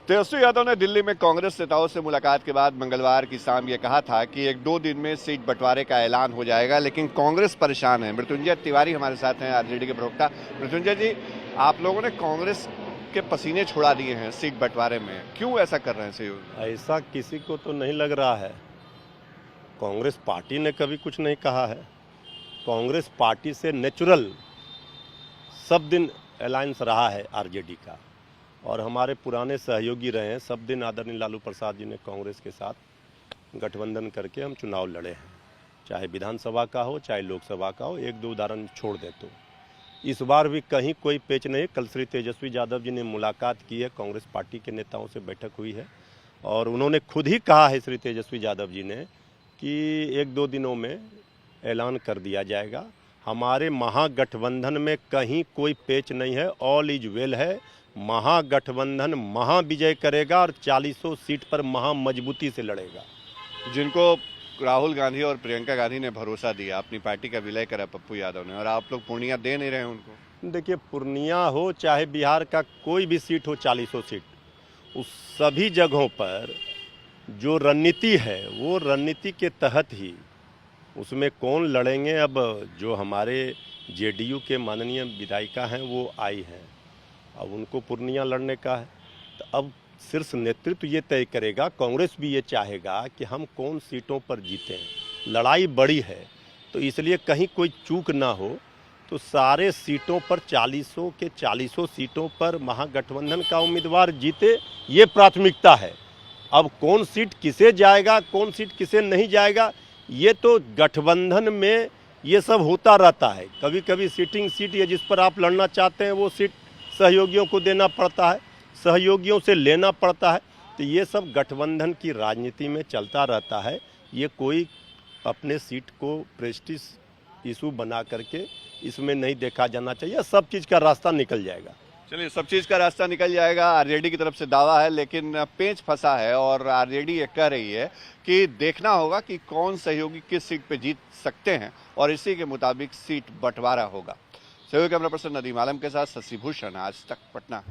तेजस्वी यादव ने दिल्ली में कांग्रेस नेताओं से मुलाकात के बाद मंगलवार की शाम ये कहा था कि 1-2 दिन में सीट बंटवारे का ऐलान हो जाएगा, लेकिन कांग्रेस परेशान है। मृत्युंजय तिवारी हमारे साथ हैं, आरजेडी के प्रवक्ता। मृत्युंजय जी, आप लोगों ने कांग्रेस के पसीने छुड़ा दिए हैं सीट बंटवारे में, क्यों ऐसा कर रहे हैं सहयोगी? ऐसा किसी को तो नहीं लग रहा है। कांग्रेस पार्टी ने कभी कुछ नहीं कहा है। कांग्रेस पार्टी से नेचुरल सब दिन अलायंस रहा है आरजेडी का, और हमारे पुराने सहयोगी रहे हैं। सब दिन आदरणीय लालू प्रसाद जी ने कांग्रेस के साथ गठबंधन करके हम चुनाव लड़े हैं, चाहे विधानसभा का हो चाहे लोकसभा का हो। एक दो उदाहरण छोड़ दे तो इस बार भी कहीं कोई पेच नहीं। कल श्री तेजस्वी यादव जी ने मुलाकात की है, कांग्रेस पार्टी के नेताओं से बैठक हुई है, और उन्होंने खुद ही कहा है श्री तेजस्वी यादव जी ने कि 1-2 दिनों में ऐलान कर दिया जाएगा। हमारे महागठबंधन में कहीं कोई पेच नहीं है, ऑल इज वेल है। महागठबंधन महाविजय करेगा और 40 सीट पर महामजबूती से लड़ेगा। जिनको राहुल गांधी और प्रियंका गांधी ने भरोसा दिया, अपनी पार्टी का विलय करा पप्पू यादव ने, और आप लोग पूर्णिया दे नहीं रहे हैं उनको। देखिए, पूर्णिया हो चाहे बिहार का कोई भी सीट हो, 40 सीट, उस सभी जगहों पर जो रणनीति है वो रणनीति के तहत ही उसमें कौन लड़ेंगे। अब जो हमारे जेडीयू के माननीय विधायिका हैं वो आई हैं, अब उनको पूर्णिया लड़ने का है, तो अब शीर्ष नेतृत्व ये तय करेगा। कांग्रेस भी ये चाहेगा कि हम कौन सीटों पर जीतें। लड़ाई बड़ी है, तो इसलिए कहीं कोई चूक ना हो, तो सारे सीटों पर 40 सीटों पर महागठबंधन का उम्मीदवार जीते, ये प्राथमिकता है। अब कौन सीट किसे जाएगा, कौन सीट किसे नहीं जाएगा, ये तो गठबंधन में ये सब होता रहता है। कभी कभी सीटिंग सीट या जिस पर आप लड़ना चाहते हैं वो सीट सहयोगियों को देना पड़ता है, सहयोगियों से लेना पड़ता है। तो ये सब गठबंधन की राजनीति में चलता रहता है। ये कोई अपने सीट को प्रेस्टीज इशू बना करके इसमें नहीं देखा जाना चाहिए। सब चीज़ का रास्ता निकल जाएगा। चलिए, सब चीज़ का रास्ता निकल जाएगा, आरजेडी की तरफ से दावा है, लेकिन पेंच फंसा है और आरजेडी ये कह रही है कि देखना होगा कि कौन सहयोगी किस सीट पे जीत सकते हैं और इसी के मुताबिक सीट बंटवारा होगा। सहयोगी कैमरा पर्सन नदीम आलम के साथ शशि भूषण, आज तक, पटना।